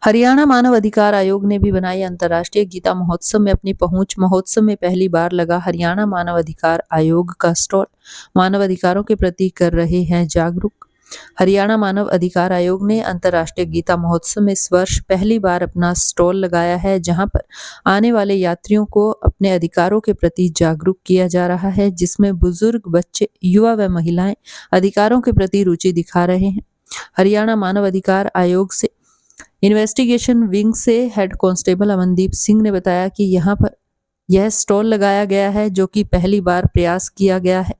हरियाणा मानव अधिकार आयोग ने भी बनाई अंतर्राष्ट्रीय गीता महोत्सव में अपनी पहुंच। महोत्सव में पहली बार लगा हरियाणा मानव अधिकार आयोग का स्टॉल। मानव अधिकारों के प्रति कर रहे हैं जागरूक। हरियाणा मानव अधिकार आयोग ने अंतर्राष्ट्रीय गीता महोत्सव में इस वर्ष पहली बार अपना स्टॉल लगाया है, जहां पर आने वाले यात्रियों को अपने अधिकारों के प्रति जागरूक किया जा रहा है, जिसमें बुजुर्ग, बच्चे, युवा व महिलाएं अधिकारों के प्रति रुचि दिखा रहे हैं। हरियाणा मानव अधिकार आयोग से इन्वेस्टिगेशन विंग से हेड कांस्टेबल अमनदीप सिंह ने बताया कि यहां पर यह स्टॉल लगाया गया है, जो कि पहली बार प्रयास किया गया है।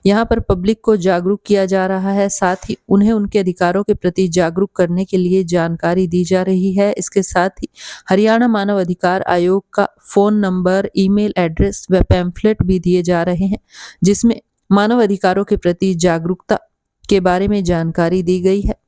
यहां पर पब्लिक को जागरूक किया जा रहा है, साथ ही उन्हें उनके अधिकारों के प्रति जागरूक करने के लिए जानकारी दी जा रही है। इसके साथ ही हरियाणा मानव अधिकार आयोग का फोन नंबर, ईमेल एड्रेस व पैम्फलेट भी दिए जा रहे हैं, जिसमें मानव अधिकारों के प्रति जागरूकता के बारे में जानकारी दी गई है।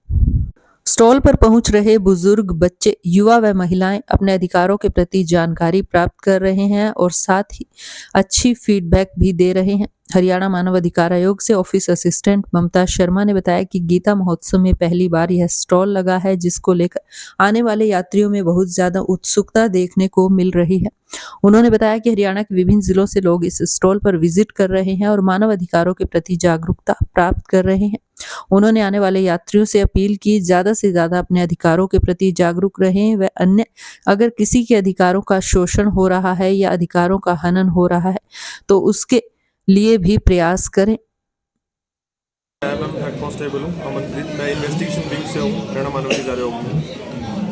स्टॉल पर पहुंच रहे बुजुर्ग, बच्चे, युवा व महिलाएं अपने अधिकारों के प्रति जानकारी प्राप्त कर रहे हैं और साथ ही अच्छी फीडबैक भी दे रहे हैं। हरियाणा मानव अधिकार आयोग से ऑफिस असिस्टेंट ममता शर्मा ने बताया कि गीता महोत्सव में पहली बार यह स्टॉल लगा है, जिसको लेकर आने वाले यात्रियों में बहुत ज्यादा उत्सुकता देखने को मिल रही है। उन्होंने बताया कि हरियाणा के विभिन्न जिलों से लोग इस स्टॉल पर विजिट कर रहे हैं और मानव अधिकारों के प्रति जागरूकता प्राप्त कर रहे हैं। उन्होंने आने वाले यात्रियों से अपील की, ज्यादा से ज्यादा अपने अधिकारों के प्रति जागरूक रहें व अन्य अगर किसी के अधिकारों का शोषण हो रहा है या अधिकारों का हनन हो रहा है तो उसके लिए भी प्रयास करें। मैं हेड कांस्टेबल हूँ अमनप्रीत। मैं इन्वेस्टिगेशन विंग से हूँ हरियाणा मानव अधिकार आयोग में।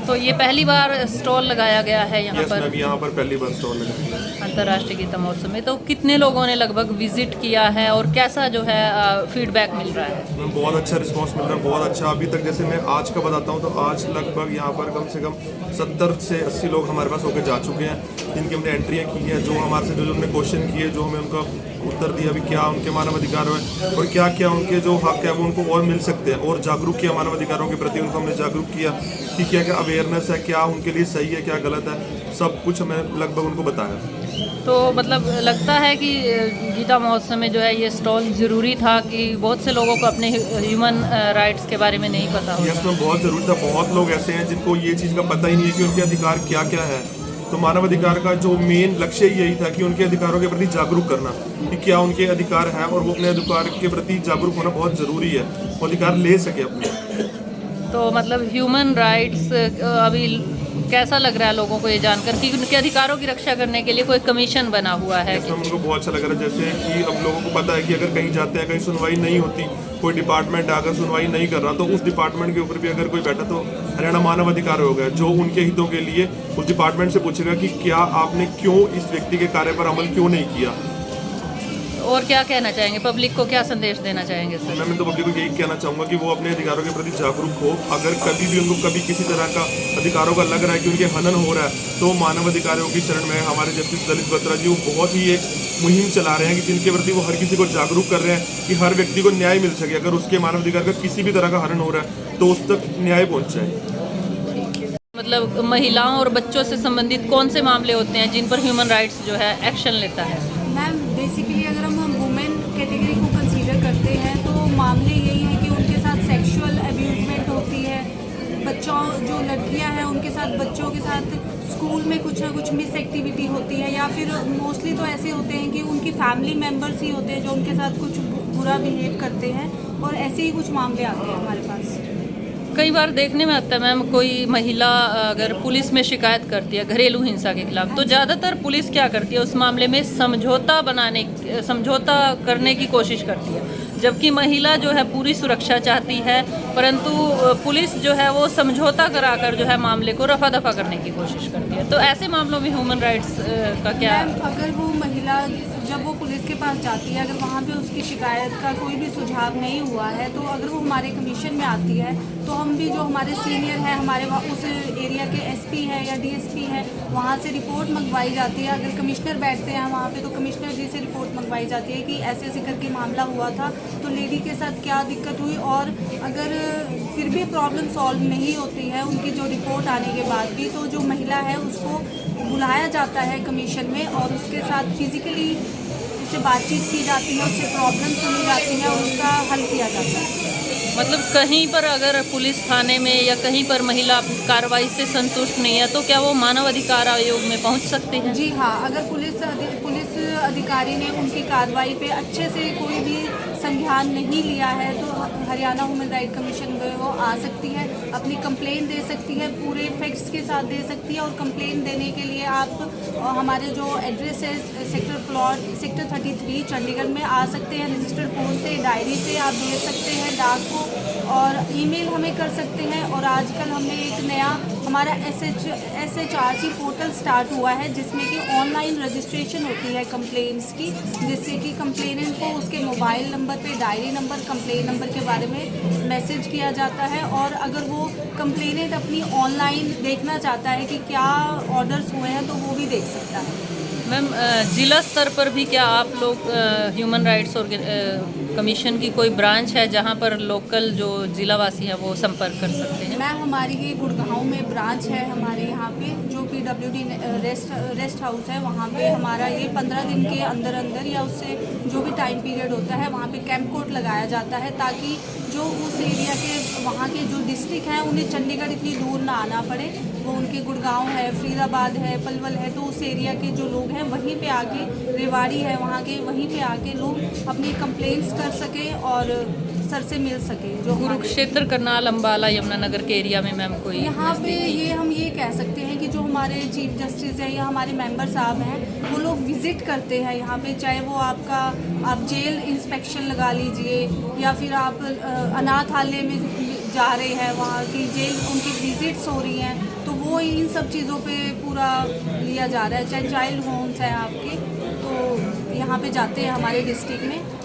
तो ये पहली बार स्टॉल लगाया गया है यहाँ यस मैम, यहाँ पर पहली बार स्टॉल लगा अंतर्राष्ट्रीय गीता महोत्सव में। तो कितने लोगों ने लगभग विजिट किया है और कैसा जो है फीडबैक मिल रहा है? मैम बहुत अच्छा रिस्पांस मिल रहा है, बहुत अच्छा। अभी तक जैसे मैं आज का बताता हूँ तो आज लगभग यहाँ पर कम से कम 70 से 80 लोग हमारे पास होकर जा चुके हैं, जिनकी हमने एंट्रियाँ की हैं, जो हमारे से जो हमने क्वेश्चन किए, जो हमें उनका उत्तर दिया भी क्या उनके मानव अधिकार है और क्या क्या उनके जो हक है वो उनको और मिल सकते हैं, और जागरूक किया मानव अधिकारों के प्रति। उनको हमने जागरूक किया कि क्या क्या अवेयरनेस है, क्या उनके लिए सही है, क्या गलत है, सब कुछ हमें लगभग उनको बताया। तो मतलब लगता है कि गीता महोत्सव में जो है ये स्टॉल ज़रूरी था कि बहुत से लोगों को अपने ह्यूमन राइट्स के बारे में नहीं पता होता। यस मैम, बहुत ज़रूरी था। बहुत लोग ऐसे हैं जिनको ये चीज़ का पता ही नहीं है कि उनके अधिकार क्या क्या है। तो मानव अधिकार का जो मेन लक्ष्य यही था कि उनके अधिकारों के प्रति जागरूक करना कि क्या उनके अधिकार हैं और वो अपने अधिकार के प्रति जागरूक होना बहुत ज़रूरी है, वो अधिकार ले सके अपने। तो मतलब ह्यूमन राइट्स अभी कैसा लग रहा है लोगों को ये जानकर कि उनके अधिकारों की रक्षा करने के लिए कोई कमीशन बना हुआ है? उनको बहुत अच्छा लग रहा है। जैसे कि अब लोगों को पता है कि अगर कहीं जाते हैं, कहीं सुनवाई नहीं होती, कोई डिपार्टमेंट अगर सुनवाई नहीं कर रहा तो उस डिपार्टमेंट के ऊपर भी अगर कोई बैठा तो हरियाणा मानव अधिकार हो गया, जो उनके हितों के लिए उस डिपार्टमेंट से पूछेगा कि क्या आपने क्यों इस व्यक्ति के कार्य पर अमल क्यों नहीं किया। और क्या कहना चाहेंगे, पब्लिक को क्या संदेश देना चाहेंगे सर? मैं तो पब्लिक को यही कहना चाहूँगा कि वो अपने अधिकारों के प्रति जागरूक हो। अगर कभी भी उनको कभी किसी तरह का अधिकारों का लग रहा है कि उनके हनन हो रहा है, तो मानव अधिकारों की शरण में हमारे जस्टिस ललित बत्रा जी वो बहुत ही एक मुहिम चला रहे हैं कि जिनके प्रति वो हर किसी को जागरूक कर रहे हैं कि हर व्यक्ति को न्याय मिल सके। अगर उसके मानव अधिकार का किसी भी तरह का हनन हो रहा है तो उस तक न्याय पहुँच जाए। मतलब महिलाओं और बच्चों से संबंधित कौन से मामले होते हैं जिन पर ह्यूमन राइट्स जो है एक्शन लेता है? मैम बेसिकली अगर हम वुमेन कैटेगरी को कंसीडर करते हैं तो मामले यही है कि उनके साथ सेक्सुअल अब्यूजमेंट होती है। बच्चों जो लड़कियां हैं उनके साथ, बच्चों के साथ स्कूल में कुछ ना कुछ मिस एक्टिविटी होती है, या फिर मोस्टली तो ऐसे होते हैं कि उनकी फैमिली मेम्बर्स ही होते हैं जो उनके साथ कुछ बुरा बिहेव करते हैं, और ऐसे ही कुछ मामले आते हैं हमारे पास। कई बार देखने में आता है मैम, कोई महिला अगर पुलिस में शिकायत करती है घरेलू हिंसा के खिलाफ, तो ज़्यादातर पुलिस क्या करती है उस मामले में समझौता करने की कोशिश करती है, जबकि महिला जो है पूरी सुरक्षा चाहती है, परंतु पुलिस जो है वो समझौता कराकर जो है मामले को रफा दफा करने की कोशिश करती है। तो ऐसे मामलों में ह्यूमन राइट्स का क्या? अगर वो महिला जब वो पुलिस के पास जाती है, अगर वहाँ पे उसकी शिकायत का कोई भी सुझाव नहीं हुआ है, तो अगर वो हमारे कमीशन में आती है तो हम भी जो हमारे सीनियर हैं, हमारे उस एरिया के एसपी है या डीएसपी है, वहाँ से रिपोर्ट मंगवाई जाती है। अगर कमिश्नर बैठते हैं वहाँ पे तो कमिश्नर जी से रिपोर्ट मंगवाई जाती है कि ऐसे ऐसे करके मामला हुआ था, तो लेडी के साथ क्या दिक्कत हुई, और अगर फिर भी प्रॉब्लम सॉल्व नहीं होती है उनकी जो रिपोर्ट आने के बाद भी, तो जो महिला है उसको बुलाया जाता है कमीशन में और उसके साथ फिजिकली उससे बातचीत की जाती है, उससे प्रॉब्लम सुनी जाती है और उसका हल किया जाता है। मतलब कहीं पर अगर पुलिस थाने में या कहीं पर महिला कार्रवाई से संतुष्ट नहीं है तो क्या वो मानव अधिकार आयोग में पहुंच सकते हैं? जी हाँ, अगर पुलिस अधिकारी ने उनकी कार्रवाई पे अच्छे से कोई भी संज्ञान नहीं लिया है तो हरियाणा ह्यूमन राइट कमीशन में वो आ सकती है, अपनी कंप्लेंट दे सकती है, पूरे फैक्ट्स के साथ दे सकती है। और कंप्लेंट देने के लिए आप हमारे जो एड्रेस है सेक्टर 33 चंडीगढ़ में आ सकते हैं। रजिस्टर्ड पोस्ट से, डायरी से आप भेज सकते हैं, डाक को, और ईमेल हमें कर सकते हैं। और आजकल हमने एक नया हमारा SHRC पोर्टल स्टार्ट हुआ है जिसमें कि ऑनलाइन रजिस्ट्रेशन होती है कंप्लेंट्स की, जिससे कि कंप्लेनेंट को उसके मोबाइल नंबर पे डायरी नंबर, कंप्लेन नंबर के बारे में मैसेज किया जाता है। और अगर वो कंप्लेनेंट अपनी ऑनलाइन देखना चाहता है कि क्या ऑर्डर्स हुए हैं तो वो भी देख सकता है। मैम, जिला स्तर पर भी क्या आप लोग ह्यूमन राइट्स और कमीशन की कोई ब्रांच है जहां पर लोकल जो जिलावासी हैं वो संपर्क कर सकते हैं? मैम, हमारी ये गुड़गांव में ब्रांच है हमारे यहाँ पे, जो PWD रेस्ट हाउस है। वहाँ पे हमारा ये 15 दिन के अंदर अंदर या उससे जो भी टाइम पीरियड होता है वहाँ पे कैंप कोड लगाया जाता है, ताकि जो उस एरिया के वहाँ के जो डिस्ट्रिक्ट हैं उन्हें चंडीगढ़ इतनी दूर ना आना पड़े। वो उनके गुड़गांव है, फरीदाबाद है, पलवल है, तो उस एरिया के जो लोग हैं वहीं पे आके, रेवाड़ी है वहाँ के, वहीं पे आके लोग अपनी कंप्लेंट्स कर सके और सर से मिल सके। जो कुरुक्षेत्र, करनाल, अम्बाला, यमुनानगर के एरिया में मैम कोई यहाँ पे ये हम ये कह सकते हैं कि जो हमारे चीफ जस्टिस हैं या हमारे मेंबर साहब हैं वो लोग विज़िट करते हैं यहाँ पे, चाहे वो आप जेल इंस्पेक्शन लगा लीजिए या फिर आप अनाथालय में जा रहे हैं, वहाँ की जेल उनकी विजिट्स हो रही हैं, तो वो इन सब चीज़ों पे पूरा लिया जा रहा है। चाहे चाइल्ड होम्स हैं आपके, तो यहाँ पे जाते हैं हमारे डिस्ट्रिक्ट में।